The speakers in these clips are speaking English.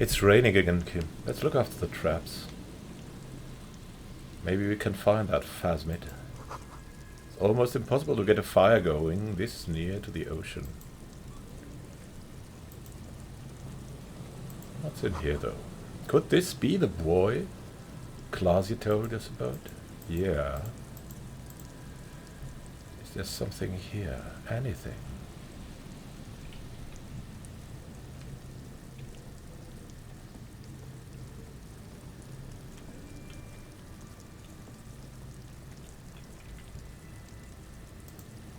It's raining again, Kim. Let's look after the traps. Maybe we can find that phasmid. It's almost impossible to get a fire going this near to the ocean. What's in here, though? Could this be the boy Klaasje told us about? Yeah. Is there something here? Anything?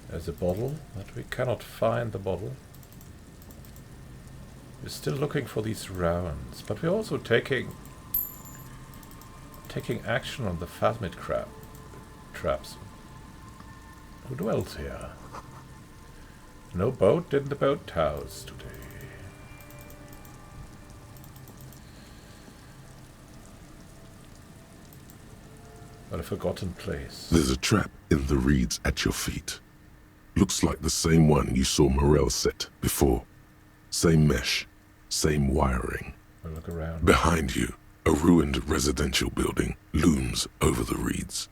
There's a bottle, but we cannot find the bottle. We're still looking for these rounds, but we're also taking action on the phasmid traps. Who dwells here? No boat in the boathouse today. What a forgotten place. There's a trap in the reeds at your feet. Looks like the same one you saw Morel set before. Same mesh, same wiring. We'll look around. Behind you, a ruined residential building looms over the reeds,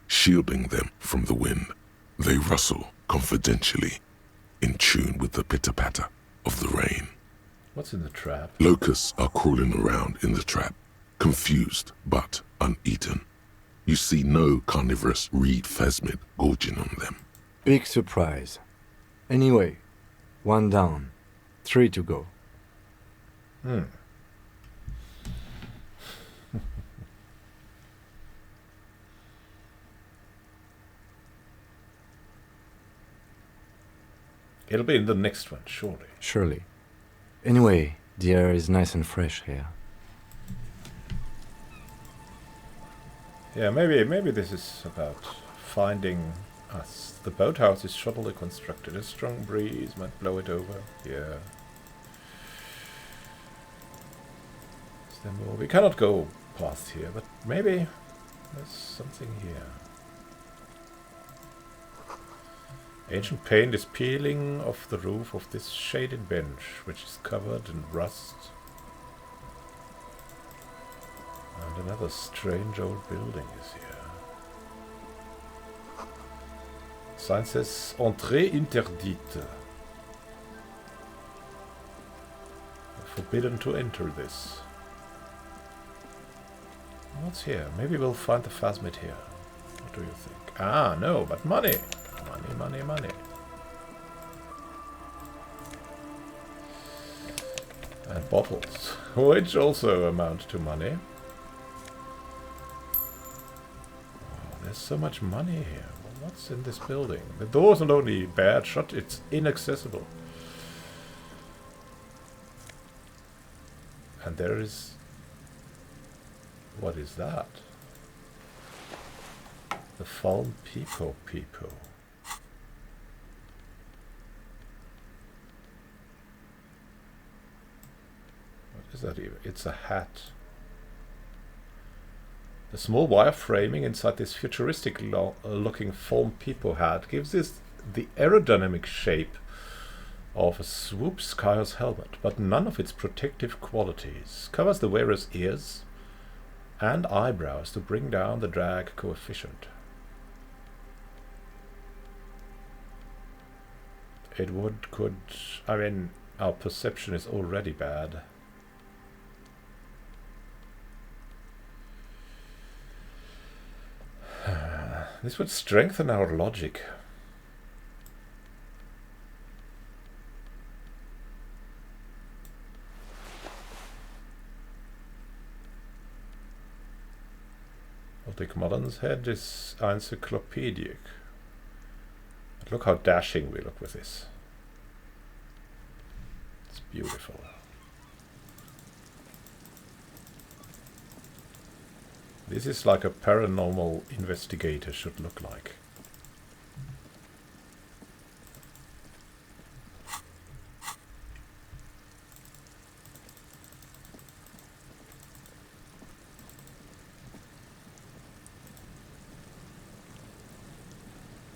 shielding them from the wind. They rustle confidentially, in tune with the pitter-patter of the rain. What's in the trap? Locusts are crawling around in the trap, confused but uneaten. You see no carnivorous reed phasmid gorging on them. Big surprise. Anyway, 1 down, 3 to go. It'll be in the next one, surely. Surely. Anyway, the air is nice and fresh here. Yeah, maybe this is about finding us. The boathouse is shoddily constructed. A strong breeze might blow it over. Yeah. Is there more? We cannot go past here, but maybe there's something here. Ancient paint is peeling off the roof of this shaded bench, which is covered in rust. And another strange old building is here. Sign says Entrée interdite. Forbidden to enter this. What's here? Maybe we'll find the phasmid here. What do you think? Ah, no, but money! Money, money, money. And bottles, which also amount to money. Oh, there's so much money here. What's in this building? The door's not only bad shut, it's inaccessible. And there is... What is that? The fallen people. What is that even? It's a hat. The small wire framing inside this futuristic looking foam peepo hat gives this the aerodynamic shape of a swoop skier's helmet, but none of its protective qualities. Covers the wearer's ears and eyebrows to bring down the drag coefficient. I mean, our perception is already bad. This would strengthen our logic. Ulrich Modern's head is encyclopedic. But look how dashing we look with this. It's beautiful. This is like a paranormal investigator should look like.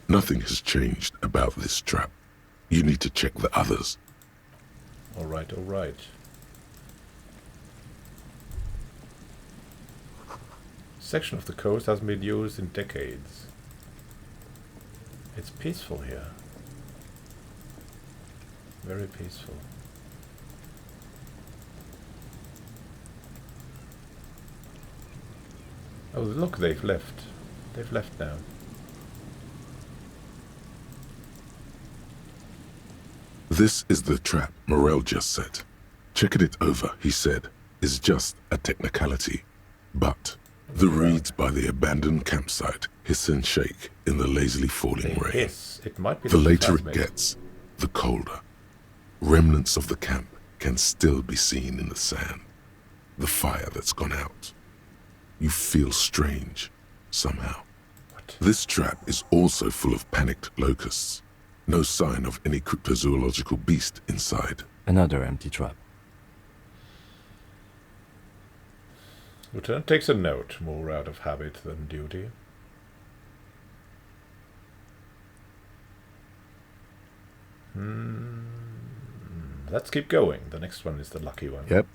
Nothing has changed about this trap. You need to check the others. All right, all right. section of the coast hasn't been used in decades. It's peaceful here. Very peaceful. Oh, look, they've left. They've left now. This is the trap Morel just set. Checking it over, he said, is just a technicality. But the reeds by the abandoned campsite hiss and shake in the lazily falling rain. Hiss. It might be The later phasmid. it gets, the colder. Remnants of the camp can still be seen in the sand. The fire that's gone out. You feel strange, somehow. What? This trap is also full of panicked locusts. No sign of any cryptozoological beast inside. Another empty trap. Lieutenant takes a note, more out of habit than duty. Let's keep going. The next one is the lucky one. Yep.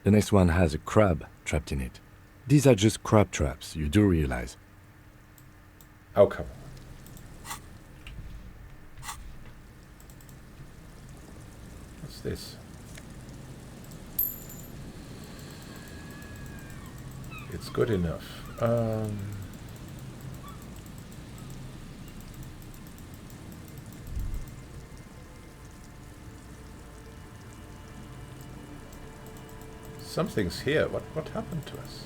The next one has a crab trapped in it. These are just crab traps, you do realize. Oh, come on. What's this? It's good enough. Something's here. What happened to us?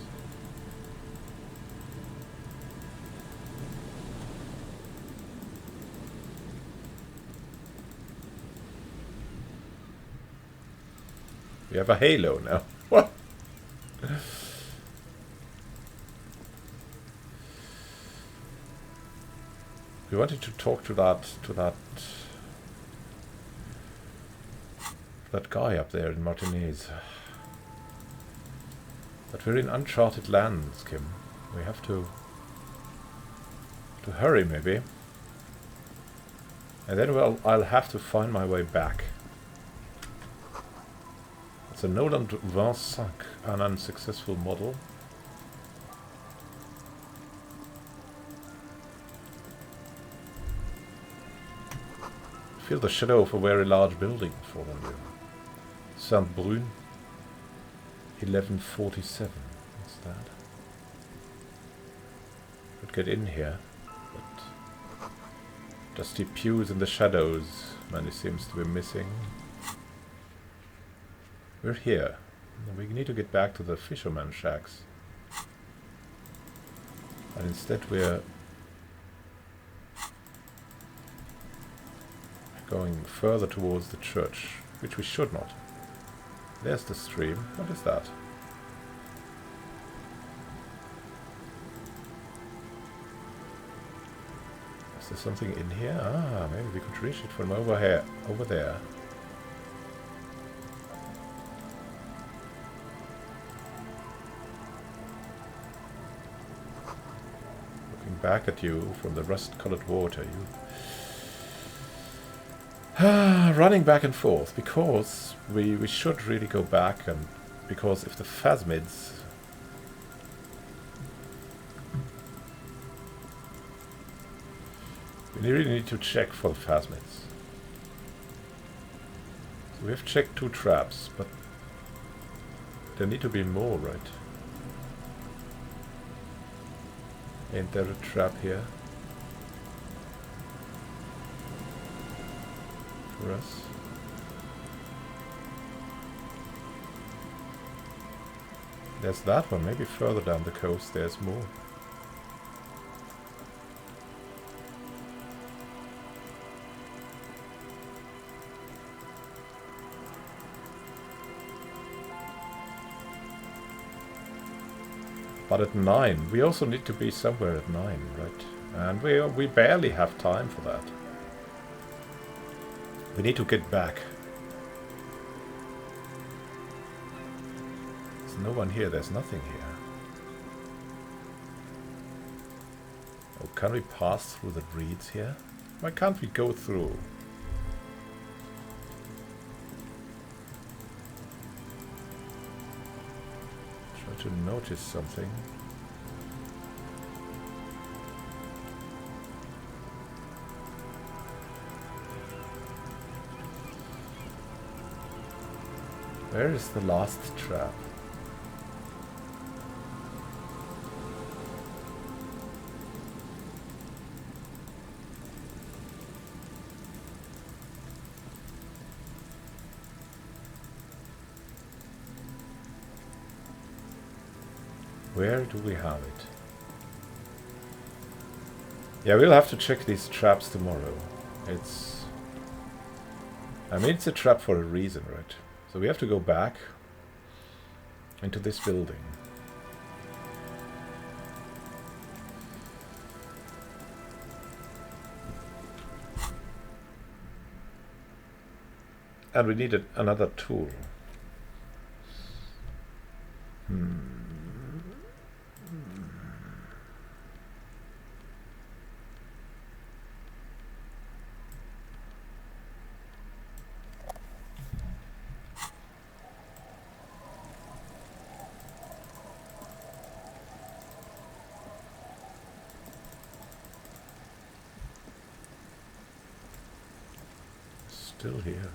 We have a halo now. What? We wanted to talk to that guy up there in Martinez. But we're in uncharted lands, Kim. We have to hurry, maybe. And then I'll have to find my way back. It's a Noland 25, an unsuccessful model. Feel the shadow of a very large building falling you. Saint-Brun, 1147. What's that? Could get in here, but dusty pews in the shadows. Many seems to be missing. We're here. We need to get back to the fisherman shacks. And instead we're going further towards the church, which we should not. There's the stream. What is that? Is there something in here? Ah, maybe we could reach it from over here, over there. Looking back at you from the rust-colored water, you running back and forth, because we should really go back, and because if the phasmids we really need to check for the phasmids. So we have checked 2 traps, but there need to be more, right? Ain't there a trap here for us? There's that one. Maybe further down the coast there's more. But at 9, we also need to be somewhere at 9, right? And we barely have time for that. We need to get back. There's no one here, there's nothing here. Oh, can we pass through the reeds here? Why can't we go through? Try to notice something. Where is the last trap? Where do we have it? Yeah, we'll have to check these traps tomorrow. I mean, it's a trap for a reason, right? So we have to go back into this building. And we needed another tool. Still here.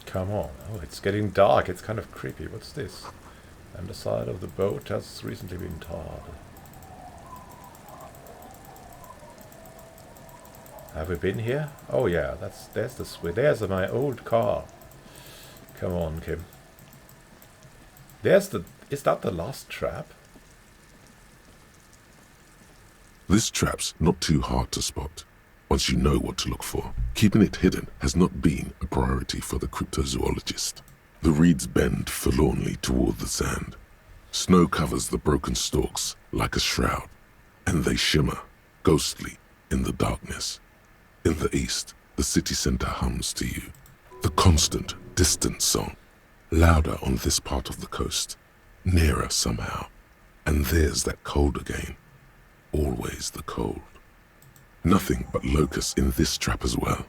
Come on. Oh, it's getting dark. It's kind of creepy. What's this? And the side of the boat has recently been tarred. Have we been here? Oh yeah, there's the switch. There's my old car. Come on, Kim. Is that the last trap? This trap's not too hard to spot, once you know what to look for. Keeping it hidden has not been a priority for the cryptozoologist. The reeds bend forlornly toward the sand. Snow covers the broken stalks like a shroud, and they shimmer, ghostly, in the darkness. In the east, the city center hums to you. The constant, distant song, louder on this part of the coast, nearer somehow. And there's that cold again. Always the cold. Nothing but locusts in this trap as well.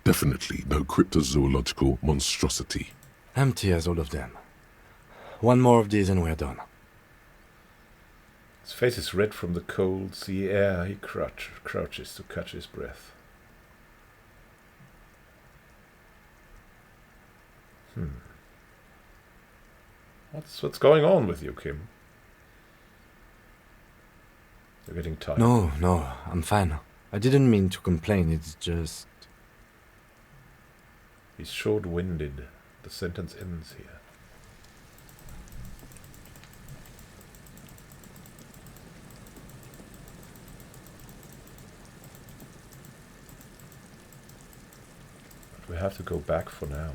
Definitely no cryptozoological monstrosity. Empty as all of them. One more of these and we're done. His face is red from the cold sea air. He crouches to catch his breath. What's going on with you, Kim? You're getting tired. No, I'm fine. I didn't mean to complain, it's just... He's short-winded. The sentence ends here. But we have to go back for now.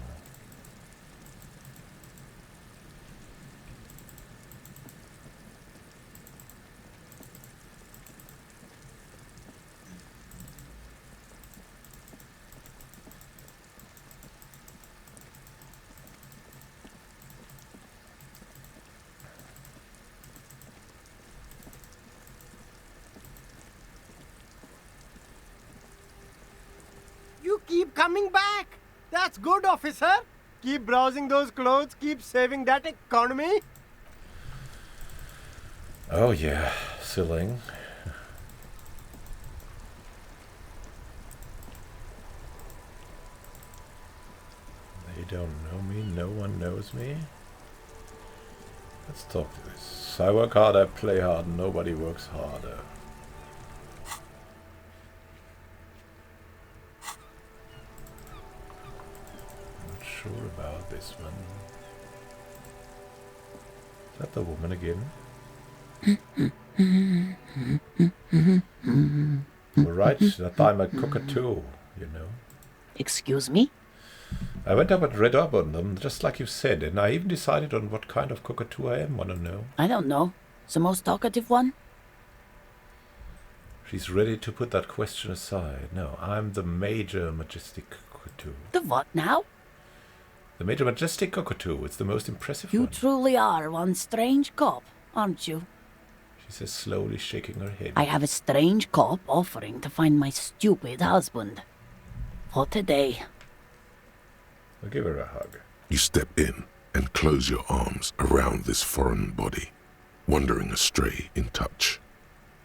Keep coming back. That's good, officer. Keep browsing those clothes. Keep saving that economy. Oh yeah, Siling. They don't know me. No one knows me. Let's talk to this. I work hard, I play hard. Nobody works harder. Sure about this one. Is that the woman again? You're right, that I'm a cockatoo, you know. Excuse me? I went up and read up on them, just like you said, and I even decided on what kind of cockatoo I am, wanna know? I don't know. The most talkative one? She's ready to put that question aside. No, I'm the major majestic cockatoo. The what now? The major majestic cockatoo. It's the most impressive You one. truly are one strange cop, aren't you? She says, slowly shaking her head. I have a strange cop offering to find my stupid husband. What a day. I'll give her a hug. You step in and close your arms around this foreign body, wandering astray in touch.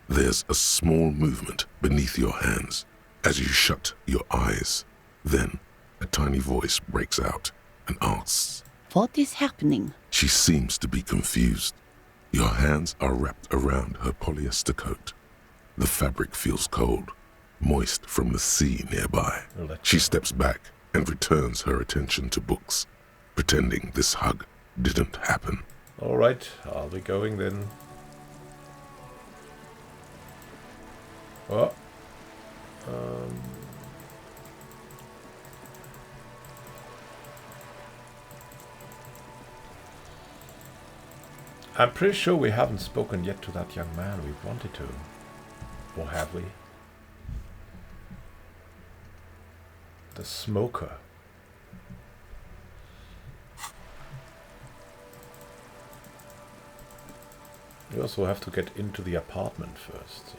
There's a small movement beneath your hands as you shut your eyes. Then a tiny voice breaks out and asks, What is happening? She seems to be confused. Your hands are wrapped around her polyester coat. The fabric feels cold, moist from the sea nearby. She steps back and returns her attention to books, pretending this hug didn't happen. All right, are we going then? Oh. I'm pretty sure we haven't spoken yet to that young man we wanted to. Or have we? The smoker. We also have to get into the apartment first. So.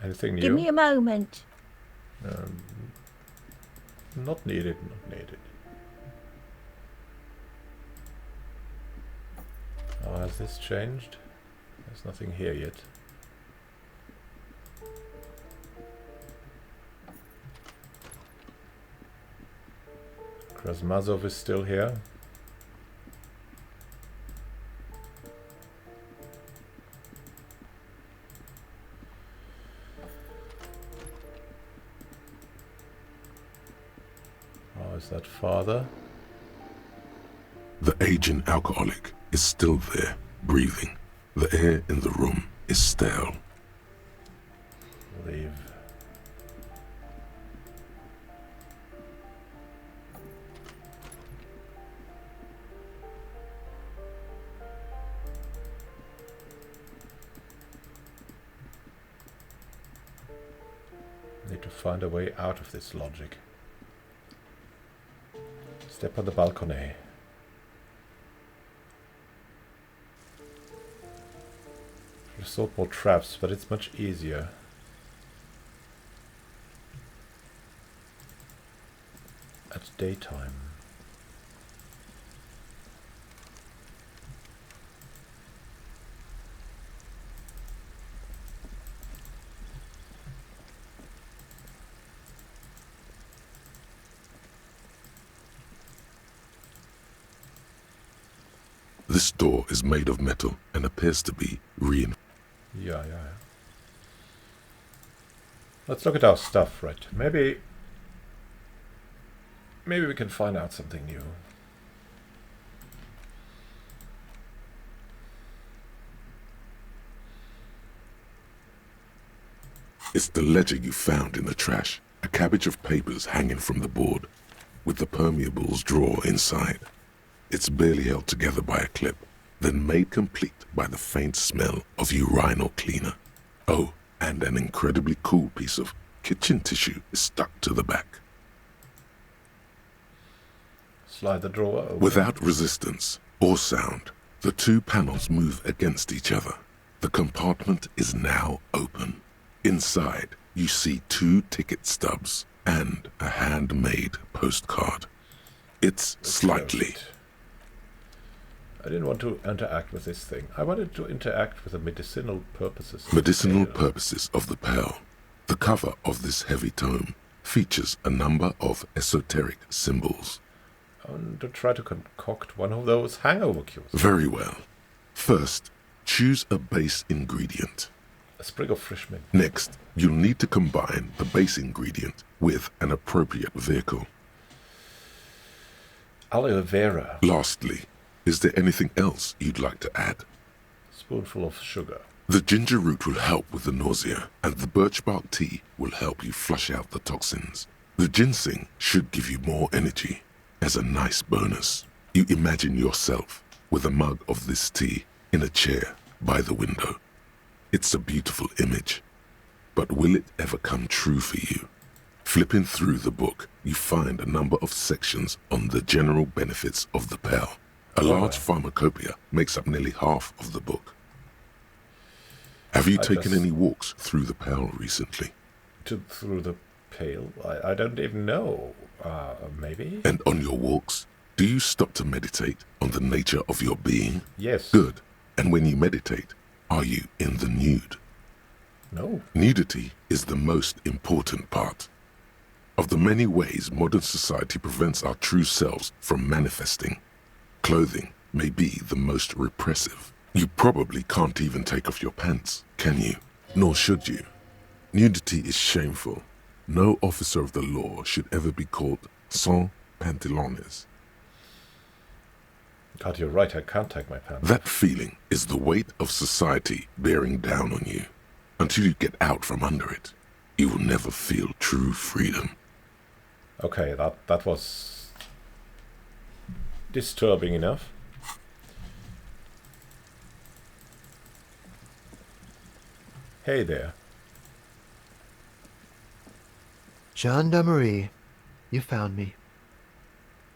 Anything new? Give me a moment. Not needed, not needed. Oh, has this changed? There's nothing here yet. Krasmazov is still here. Is that father? The aging alcoholic is still there, breathing. The air in the room is stale. Leave. Need to find a way out of this logic. Step on the balcony. There's so more traps, but it's much easier. At daytime. This door is made of metal and appears to be reinforced. Yeah. Let's look at our stuff, right? Maybe we can find out something new. It's the ledger you found in the trash. A cabbage of papers hanging from the board, with the permeables drawer inside. It's barely held together by a clip, then made complete by the faint smell of urinal cleaner. Oh, and an incredibly cool piece of kitchen tissue is stuck to the back. Slide the drawer open. Without resistance or sound, the two panels move against each other. The compartment is now open. Inside, you see 2 ticket stubs and a handmade postcard. It's slightly... I didn't want to interact with this thing. I wanted to interact with the medicinal purposes. Purposes of the Pearl. The cover of this heavy tome features a number of esoteric symbols. I want to try to concoct one of those hangover cures. Very well. First, choose a base ingredient. A sprig of fresh mint. Next, you'll need to combine the base ingredient with an appropriate vehicle. Aloe vera. Lastly, is there anything else you'd like to add? Spoonful of sugar. The ginger root will help with the nausea, and the birch bark tea will help you flush out the toxins. The ginseng should give you more energy. As a nice bonus, you imagine yourself with a mug of this tea in a chair by the window. It's a beautiful image, but will it ever come true for you? Flipping through the book, you find a number of sections on the general benefits of the Pearl. A large pharmacopoeia makes up nearly half of the book. Have you taken any walks through the Pale recently? Through the Pale? I don't even know. Maybe? And on your walks, do you stop to meditate on the nature of your being? Yes. Good. And when you meditate, are you in the nude? No. Nudity is the most important part. Of the many ways modern society prevents our true selves from manifesting, clothing may be the most repressive. You probably can't even take off your pants, can you? Nor should you. Nudity is shameful. No officer of the law should ever be called sans pantalones. God, you're right, I can't take my pants. That feeling is the weight of society bearing down on you. Until you get out from under it, you will never feel true freedom. Okay, that was disturbing enough. Hey there. Gendarmerie, you found me.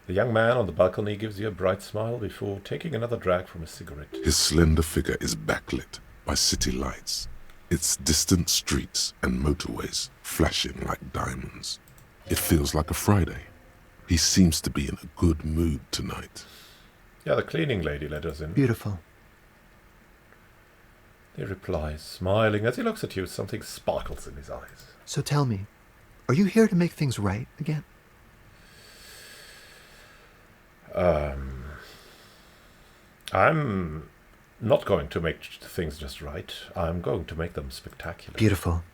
The young man on the balcony gives you a bright smile before taking another drag from a cigarette. His slender figure is backlit by city lights, its distant streets and motorways flashing like diamonds. It feels like a Friday. He seems to be in a good mood tonight. Yeah, the cleaning lady let us in. Beautiful. He replies, smiling. As he looks at you, something sparkles in his eyes. So tell me, are you here to make things right again? I'm not going to make things just right. I'm going to make them spectacular. Beautiful.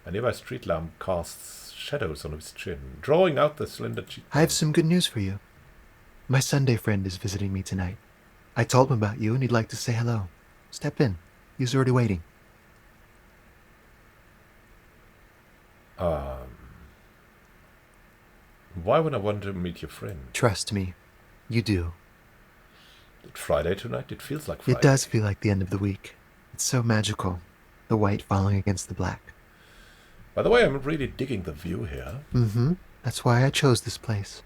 A nearby street lamp casts shadows on his chin, drawing out the slender cheek. I have some good news for you. My Sunday friend is visiting me tonight. I told him about you and he'd like to say hello. Step in. He's already waiting. Why would I want to meet your friend? Trust me, you do. Friday tonight? It feels like Friday. It does feel like the end of the week. It's so magical. The white falling against the black. By the way, I'm really digging the view here. Mm-hmm. That's why I chose this place.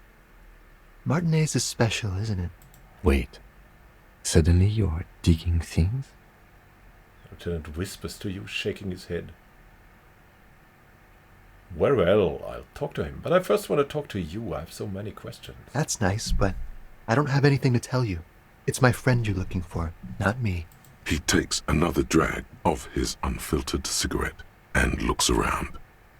Martinez is special, isn't it? Wait. Suddenly you are digging things? Lieutenant whispers to you, shaking his head. Very well, I'll talk to him. But I first want to talk to you. I have so many questions. That's nice, but I don't have anything to tell you. It's my friend you're looking for, not me. He takes another drag of his unfiltered cigarette and looks around.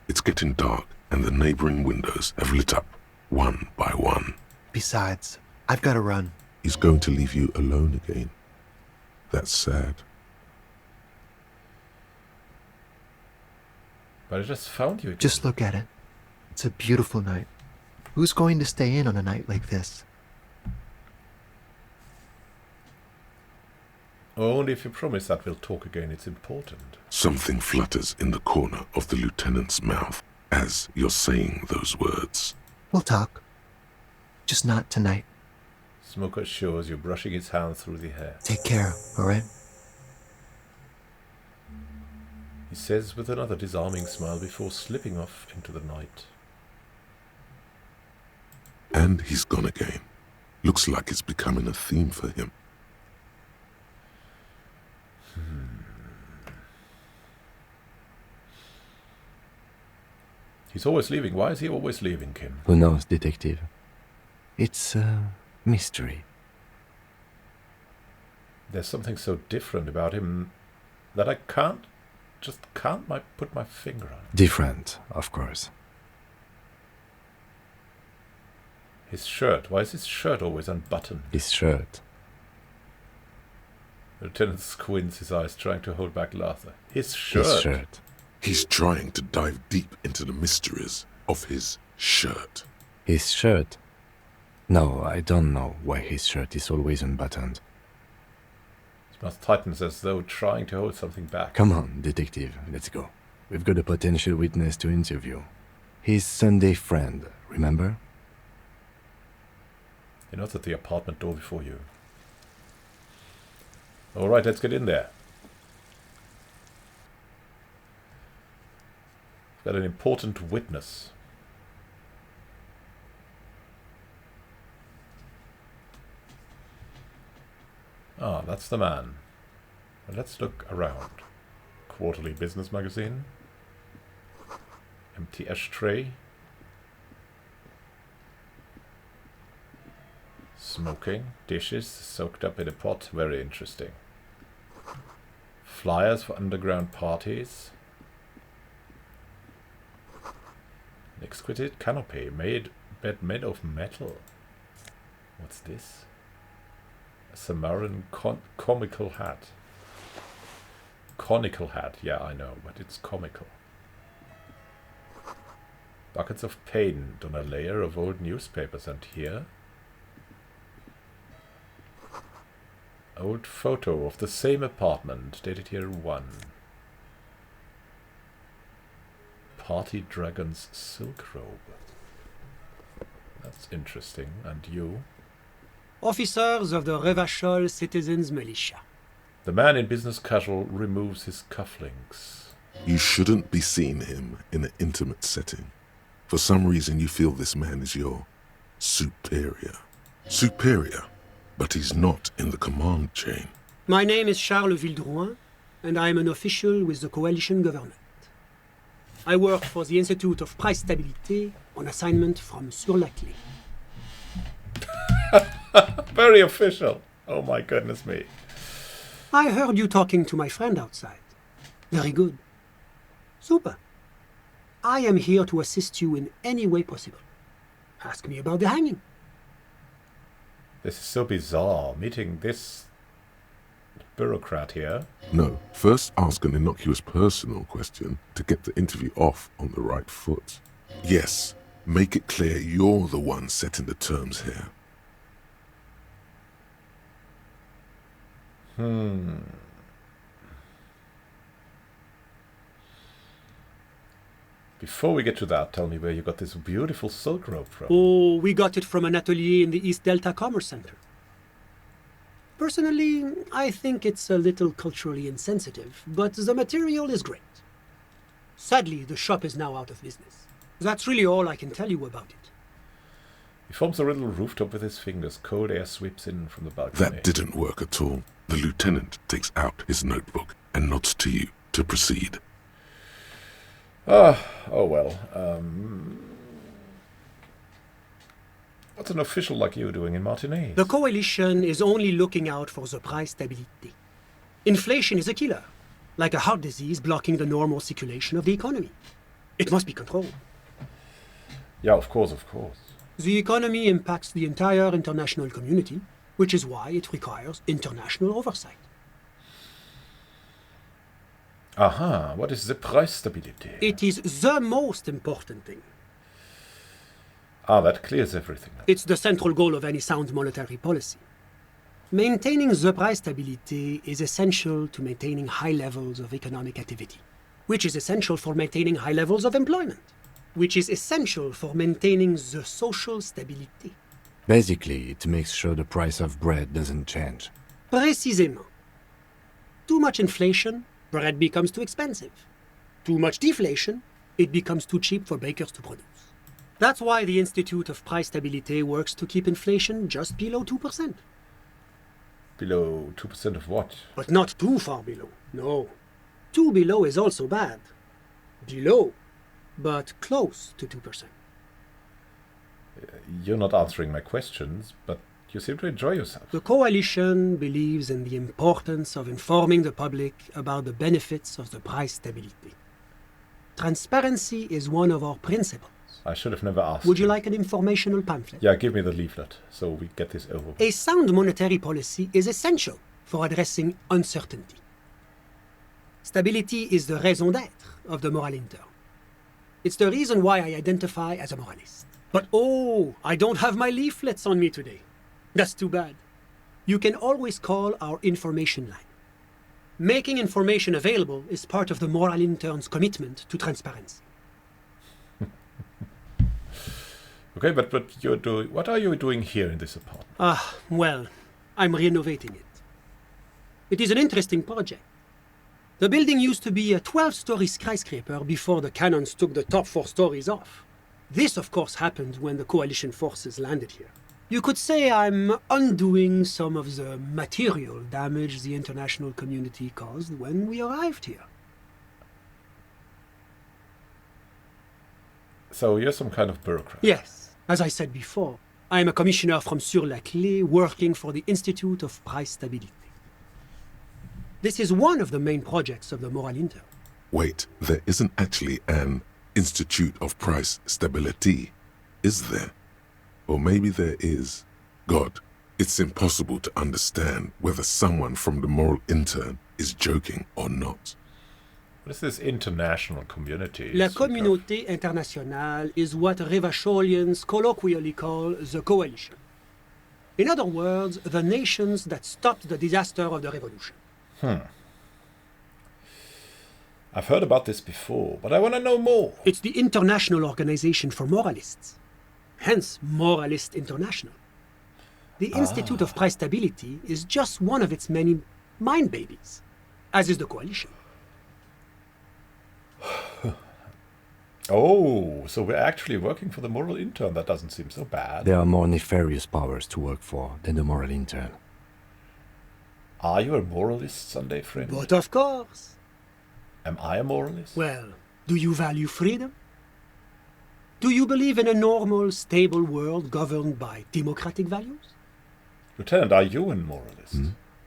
It's getting dark and the neighboring windows have lit up, one by one. Besides, I've got to run. He's going to leave you alone again. That's sad. But I just found you again. Just look at it. It's a beautiful night. Who's going to stay in on a night like this? Only if you promise that we'll talk again. It's important. Something flutters in the corner of the lieutenant's mouth as you're saying those words. We'll talk. Just not tonight. Smoker assures you, brushing his hand through the hair. Take care, alright? He says with another disarming smile before slipping off into the night. And he's gone again. Looks like it's becoming a theme for him. He's always leaving. Why is he always leaving, Kim? Who knows, detective? It's a mystery. There's something so different about him that I can't put my finger on. Different, of course. His shirt. Why is his shirt always unbuttoned? His shirt. The lieutenant squints his eyes, trying to hold back laughter. His shirt. His shirt. He's trying to dive deep into the mysteries of his shirt. His shirt? No, I don't know why his shirt is always unbuttoned. His mouth tightens as though trying to hold something back. Come on, detective, let's go. We've got a potential witness to interview. His Sunday friend, remember? He knocks at the apartment door before you. All right, let's get in there. We've got an important witness. Ah, that's the man. Let's look around. Quarterly business magazine. Empty ashtray. Smoking. Dishes soaked up in a pot. Very interesting. Flyers for underground parties. An exquisite canopy bed made of metal. What's this? A Samaritan comical hat. Conical hat, yeah, I know, but it's comical. Buckets of paint on a layer of old newspapers, and here old photo of the same apartment, dated here 1. Party Dragon's silk robe. That's interesting. And you? Officers of the Revachol Citizens Militia. The man in business casual removes his cufflinks. You shouldn't be seeing him in an intimate setting. For some reason you feel this man is your superior. Superior, but he's not in the command chain. My name is Charles Vildrouin, and I am an official with the coalition government. I work for the Institute of Price Stabilité on assignment from Sur-la-Clé. Very official. Oh my goodness me. I heard you talking to my friend outside. Very good. Super. I am here to assist you in any way possible. Ask me about the hanging. This is so bizarre, meeting this bureaucrat here. No, first ask an innocuous personal question to get the interview off on the right foot. Yes, make it clear you're the one setting the terms here. Before we get to that, tell me where you got this beautiful silk robe from. Oh, we got it from an atelier in the East Delta Commerce Center. Personally, I think it's a little culturally insensitive, but the material is great. Sadly, the shop is now out of business. That's really all I can tell you about it. He forms a little rooftop with his fingers. Cold air sweeps in from the balcony. That didn't work at all. The lieutenant takes out his notebook and nods to you to proceed. Oh well. What's an official like you doing in Martinez? The coalition is only looking out for the price stability. Inflation is a killer, like a heart disease blocking the normal circulation of the economy. It must be controlled. Yeah, of course, of course. The economy impacts the entire international community, which is why it requires international oversight. Aha, what is the price stability? It is the most important thing. Ah, that clears everything up. It's the central goal of any sound monetary policy. Maintaining the price stability is essential to maintaining high levels of economic activity, which is essential for maintaining high levels of employment, which is essential for maintaining the social stability. Basically, it makes sure the price of bread doesn't change. Précisément. Too much inflation, bread becomes too expensive. Too much deflation, it becomes too cheap for bakers to produce. That's why the Institute of Price Stabilité works to keep inflation just below 2%. Below 2% of what? But not too far below, no. Too below is also bad. Below, but close to 2%. You're not answering my questions, but you seem to enjoy yourself. The coalition believes in the importance of informing the public about the benefits of the price stability. Transparency is one of our principles. I should have never asked. Would you like an informational pamphlet? Yeah, give me the leaflet, so we get this over with. A sound monetary policy is essential for addressing uncertainty. Stability is the raison d'être of the moral intern. It's the reason why I identify as a moralist. But oh, I don't have my leaflets on me today. That's too bad. You can always call our information line. Making information available is part of the moral intern's commitment to transparency. Okay, but you're doing. What are you doing here in this apartment? Well, I'm renovating it. It is an interesting project. The building used to be a 12-story skyscraper before the cannons took the top 4 stories off. This, of course, happened when the coalition forces landed here. You could say I'm undoing some of the material damage the international community caused when we arrived here. So you're some kind of bureaucrat. Yes, as I said before, I am a commissioner from Sur-la-Clé working for the Institute of Price Stabilité. This is one of the main projects of the Moral Inter. Wait, there isn't actually an Institute of Price Stability, is there? Or maybe there is. God, it's impossible to understand whether someone from the Moral Intern is joking or not. What is this international community? La speak of? communauté internationale is what Revacholians colloquially call the coalition. In other words, the nations that stopped the disaster of the revolution. I've heard about this before, but I want to know more. It's the International Organization for Moralists. Hence, Moralist International. The Institute of Price Stability is just one of its many mind babies, as is the coalition. Oh, so we're actually working for the moral intern. That doesn't seem so bad. There are more nefarious powers to work for than the moral intern. Are you a moralist, Sunday friend? But of course. Am I a moralist? Well, do you value freedom? Do you believe in a normal, stable world governed by democratic values? Lieutenant, are you a moralist?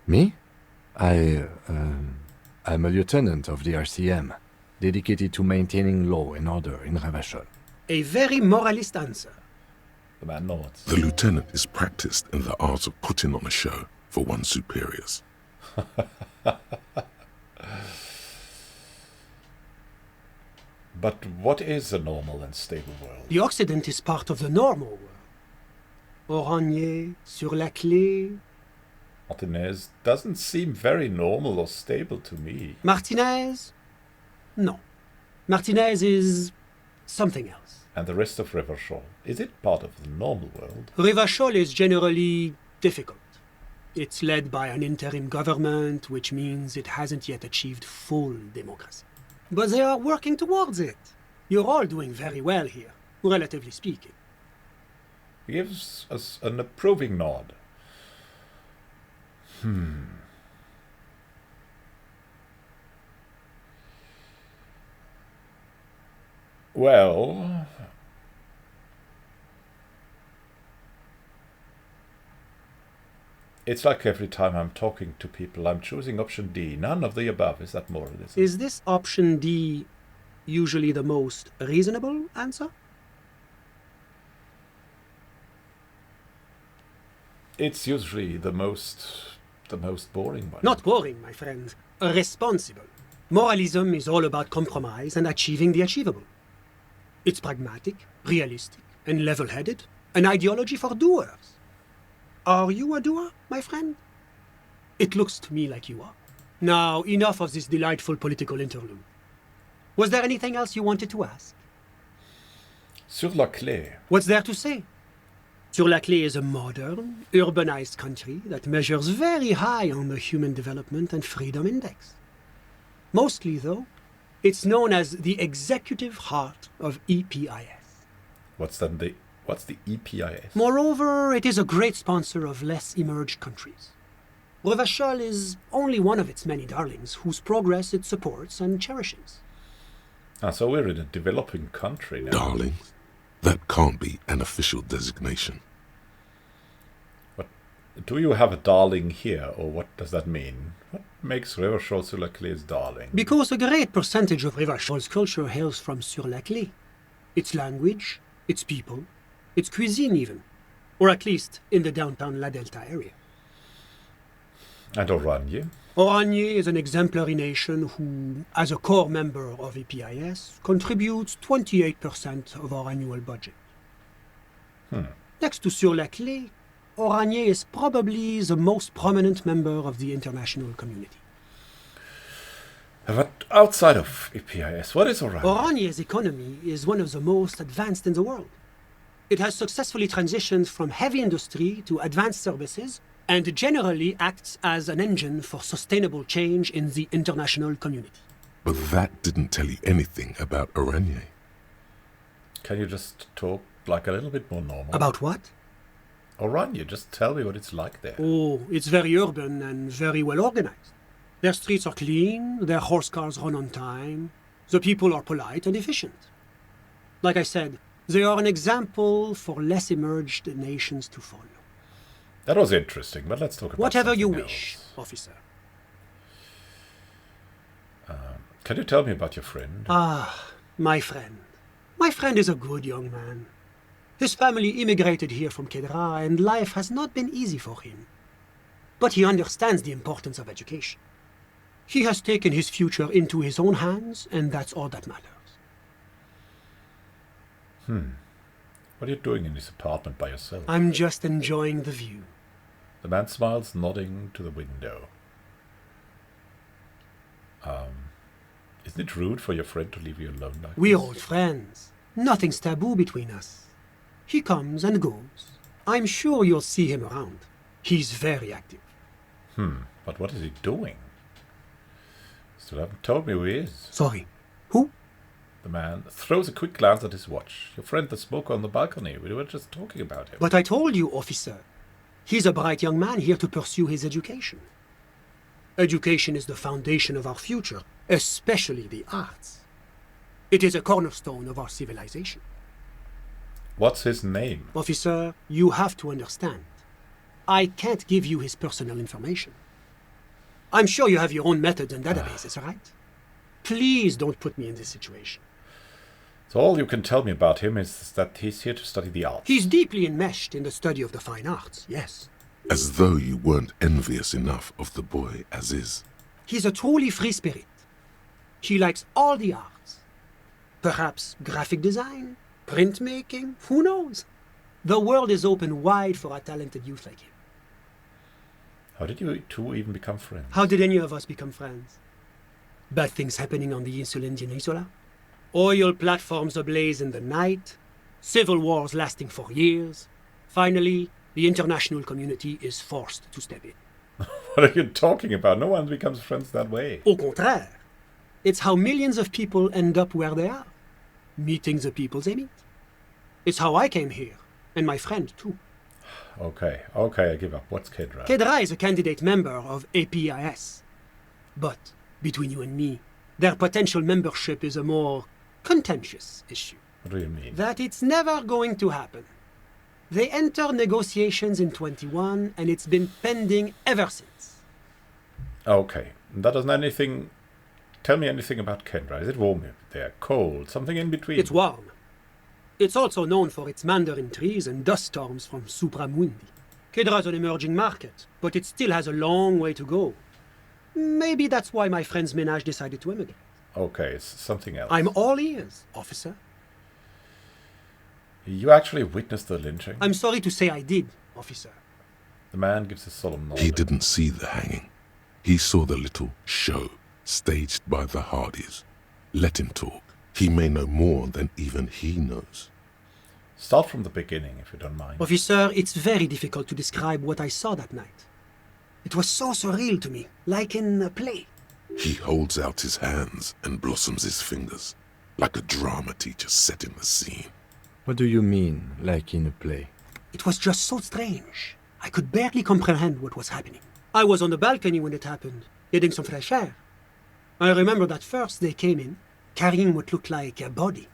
Me? I'm a lieutenant of the RCM, dedicated to maintaining law and order in Revachol. A very moralist answer. The man nods. The lieutenant is practiced in the art of putting on a show for one's superiors. But what is a normal and stable world? The Occident is part of the normal world. Oranje, Sur-la-Clé. Martinez doesn't seem very normal or stable to me. Martinez? No. Martinez is something else. And the rest of Revachol, is it part of the normal world? Revachol is generally difficult. It's led by an interim government, which means it hasn't yet achieved full democracy. But they are working towards it. You're all doing very well here, relatively speaking. He gives us an approving nod. Well, it's like every time I'm talking to people, I'm choosing option D. None of the above. Is that moralism? Is this option D usually the most reasonable answer? It's usually the most boring one. Not boring, my friend. Responsible. Moralism is all about compromise and achieving the achievable. It's pragmatic, realistic, and level-headed. An ideology for doers. Are you a doer, my friend? It looks to me like you are. Now, enough of this delightful political interlude. Was there anything else you wanted to ask? Sur-la-Clé. What's there to say? Sur-la-Clé is a modern, urbanized country that measures very high on the Human Development and Freedom Index. Mostly, though, it's known as the executive heart of EPIS. What's the EPIS? Moreover, it is a great sponsor of less emerged countries. Revachol is only one of its many darlings whose progress it supports and cherishes. So we're in a developing country now. Darlings? That can't be an official designation. Do you have a darling here, or what does that mean? What makes Revachol Sur-la-Clé's darling? Because a great percentage of Revachol's culture hails from Sur-la-Clé. Its language, its people, its cuisine even. Or at least in the downtown La Delta area. And Oranje? Oranje is an exemplary nation who, as a core member of EPIS, contributes 28% of our annual budget. Next to Sur-la-Clé, Oranje is probably the most prominent member of the international community. But outside of EPIS, what is Oranje? Oranje's economy is one of the most advanced in the world. It has successfully transitioned from heavy industry to advanced services and generally acts as an engine for sustainable change in the international community. But that didn't tell you anything about Oranje. Can you just talk like a little bit more normal? About what? Oranje, just tell me what it's like there. Oh, it's very urban and very well organized. Their streets are clean, their horse cars run on time, the people are polite and efficient. Like I said, they are an example for less emerged nations to follow. That was interesting, but let's talk about Whatever you something wish, else. officer. Can you tell me about your friend? Ah, my friend. My friend is a good young man. His family immigrated here from Kedra, and life has not been easy for him. But he understands the importance of education. He has taken his future into his own hands, and that's all that matters. What are you doing in this apartment by yourself? I'm just enjoying the view. The man smiles, nodding to the window. Isn't it rude for your friend to leave you alone like We're this? old friends. Nothing's taboo between us. He comes and goes. I'm sure you'll see him around. He's very active. But what is he doing? Still haven't told me who he is. Sorry. Who? The man throws a quick glance at his watch. Your friend, the smoker on the balcony. We were just talking about him. But I told you, officer. He's a bright young man here to pursue his education. Education is the foundation of our future, especially the arts. It is a cornerstone of our civilization. What's his name? Officer, you have to understand. I can't give you his personal information. I'm sure you have your own methods and databases, right? Please don't put me in this situation. So all you can tell me about him is that he's here to study the arts. He's deeply enmeshed in the study of the fine arts, yes. As though you weren't envious enough of the boy as is. He's a truly free spirit. He likes all the arts. Perhaps graphic design, printmaking, who knows? The world is open wide for a talented youth like him. How did you two even become friends? How did any of us become friends? Bad things happening on the Insulindian Isola? Oil platforms ablaze in the night? Civil wars lasting for years? Finally, the international community is forced to step in. What are you talking about? No one becomes friends that way. Au contraire. It's how millions of people end up where they are. Meeting the people they meet. It's how I came here. And my friend, too. Okay, I give up. What's Kedra? Kedra is a candidate member of APIS. But, between you and me, their potential membership is a more contentious issue. What do you mean? That it's never going to happen. They entered negotiations in 21, and it's been pending ever since. Okay, that doesn't anything... Tell me anything about Kendra. Is it warm there? Cold? Something in between? It's warm. It's also known for its mandarin trees and dust storms from Supramundi. Kedra's an emerging market, but it still has a long way to go. Maybe that's why my friend's menage decided to immigrate. Okay, it's something else. I'm all ears, officer. You actually witnessed the lynching? I'm sorry to say I did, officer. The man gives a solemn nod. He didn't see the hanging. He saw the little show staged by the Hardys. Let him talk. He may know more than even he knows. Start from the beginning, if you don't mind. Officer, it's very difficult to describe what I saw that night. It was so surreal to me, like in a play. He holds out his hands and blossoms his fingers, like a drama teacher setting the scene. What do you mean, like in a play? It was just so strange. I could barely comprehend what was happening. I was on the balcony when it happened, getting some fresh air. I remember that first they came in, carrying what looked like a body.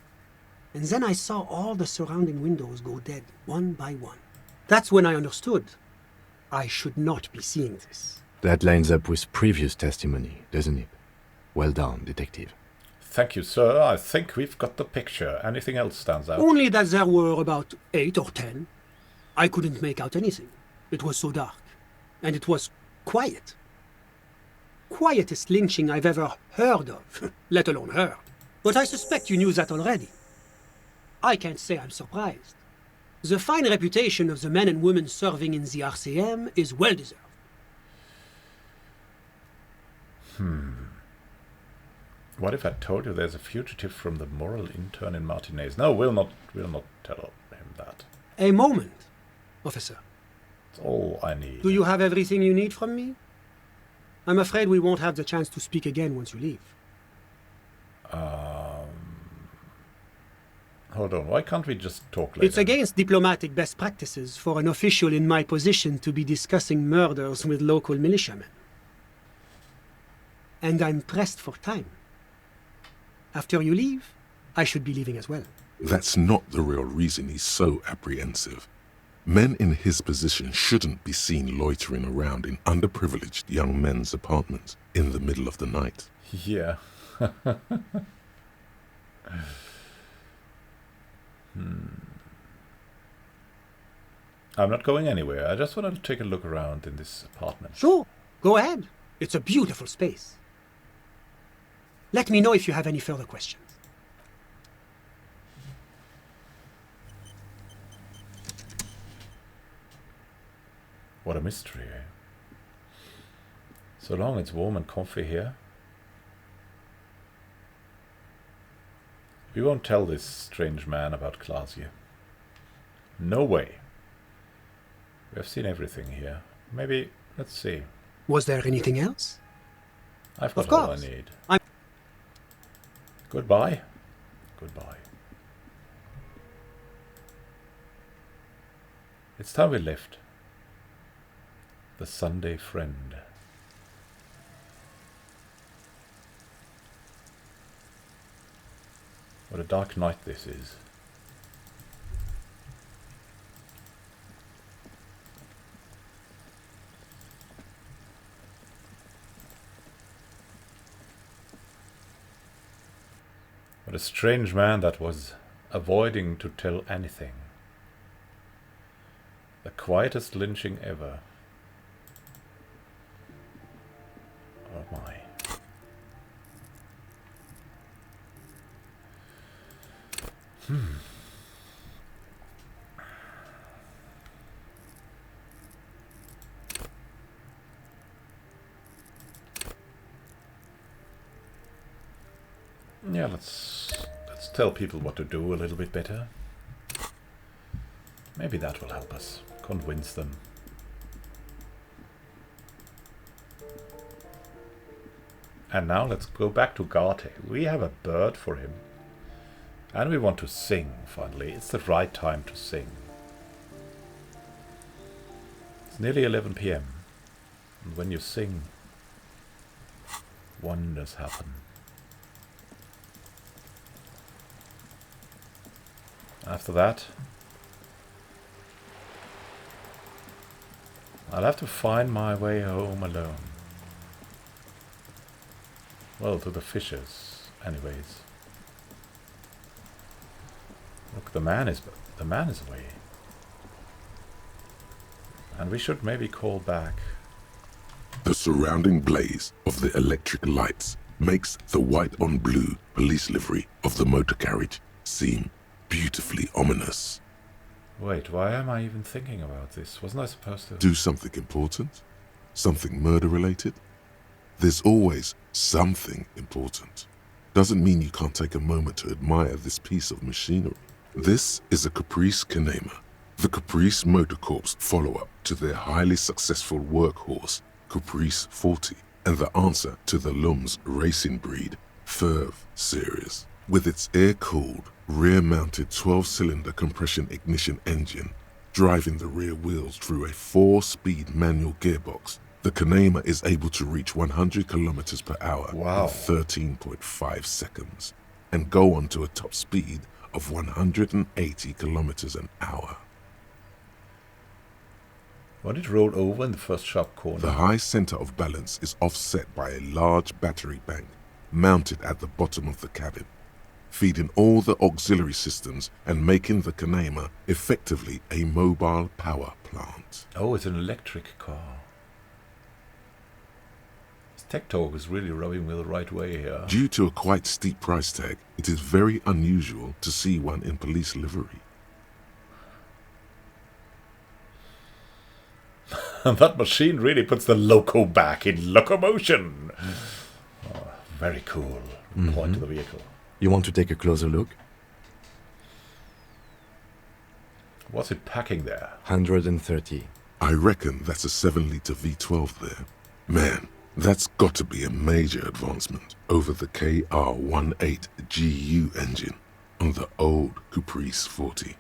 And then I saw all the surrounding windows go dead, one by one. That's when I understood. I should not be seeing this. That lines up with previous testimony, doesn't it? Well done, detective. Thank you, sir. I think we've got the picture. Anything else stands out? Only that there were about 8 or 10. I couldn't make out anything. It was so dark. And it was quiet. Quietest lynching I've ever heard of, let alone heard. But I suspect you knew that already. I can't say I'm surprised. The fine reputation of the men and women serving in the RCM is well deserved. What if I told you there's a fugitive from the moral intern in Martinez? No, we'll not tell him that. A moment, officer. It's all I need. Do you have everything you need from me? I'm afraid we won't have the chance to speak again once you leave. Hold on, why can't we just talk later? It's against diplomatic best practices for an official in my position to be discussing murders with local militiamen. And I'm pressed for time. After you leave, I should be leaving as well. That's not the real reason he's so apprehensive. Men in his position shouldn't be seen loitering around in underprivileged young men's apartments in the middle of the night. Yeah. I'm not going anywhere. I just want to take a look around in this apartment. Sure, go ahead. It's a beautiful space. Let me know if you have any further questions. What a mystery, eh? So long it's warm and comfy here. We won't tell this strange man about Glacier. No way. We have seen everything here. Maybe, let's see. Was there anything else? I've got Of all I course. need. I'm- Goodbye. Goodbye. It's time we left. The Sunday Friend. What a dark night this is. What a strange man that was, avoiding to tell anything. The quietest lynching ever. Oh my. Yeah, let's tell people what to do a little bit better. Maybe that will help us convince them. And now let's go back to Garte. We have a bird for him. And we want to sing, finally. It's the right time to sing. It's nearly 11 p.m. And when you sing, wonders happen. After that, I'll have to find my way home alone. Well, to the fishers, anyways. Look, the man is away. And we should maybe call back. The surrounding blaze of the electric lights makes the white on blue police livery of the motor carriage seem beautifully ominous. Wait, why am I even thinking about this? Wasn't I supposed to? Do something important? Something murder related? There's always something important. Doesn't mean you can't take a moment to admire this piece of machinery. This is a Caprice Canema, the Caprice Motor Corps follow-up to their highly successful workhorse, Caprice 40, and the answer to the Lum's racing breed, Ferv series. With its air-cooled, rear-mounted 12-cylinder compression ignition engine, driving the rear wheels through a 4-speed manual gearbox, the Canema is able to reach 100 kilometers per hour in 13.5 seconds, and go on to a top speed of 180 kilometers an hour. Why did it roll over in the first sharp corner? The high center of balance is offset by a large battery bank mounted at the bottom of the cabin, feeding all the auxiliary systems and making the Canema effectively a mobile power plant. Oh, it's an electric car. This tech talk is really rubbing me the right way here. Due to a quite steep price tag, it is very unusual to see one in police livery. That machine really puts the loco back in locomotion. Oh, very cool. Point to the vehicle. You want to take a closer look? What's it packing there? 130. I reckon that's a 7-liter V12 there. Man, that's got to be a major advancement over the KR-18 GU engine on the old Caprice 40.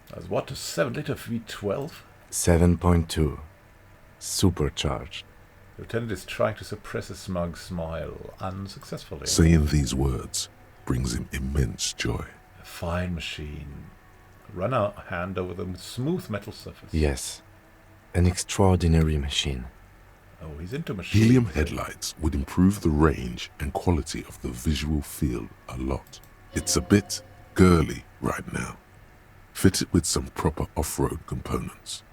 That's what, a 7-liter V12? 7.2. Supercharged. Lieutenant is trying to suppress a smug smile, unsuccessfully. Saying these words brings him immense joy. A fine machine. Run a hand over the smooth metal surface. Yes. An extraordinary machine. Oh, he's into machines. Helium headlights would improve the range and quality of the visual field a lot. It's a bit girly right now. Fit it with some proper off-road components.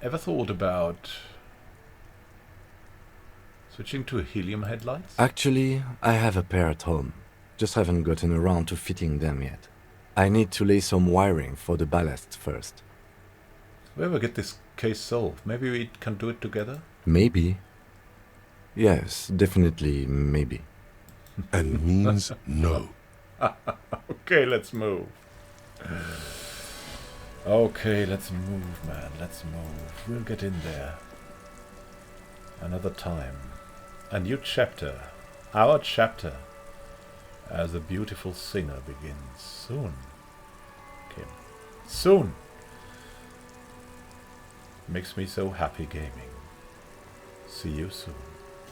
Ever thought about switching to helium headlights? Actually, I have a pair at home. Just haven't gotten around to fitting them yet. I need to lay some wiring for the ballast first. If we ever get this case solved, maybe we can do it together? Maybe. Yes, definitely maybe. And means no. Okay, let's move. Okay, let's move, man. Let's move. We'll get in there. Another time. A new chapter. Our chapter. As a beautiful singer begins. Soon. Kim. Soon. Makes me so happy gaming. See you soon.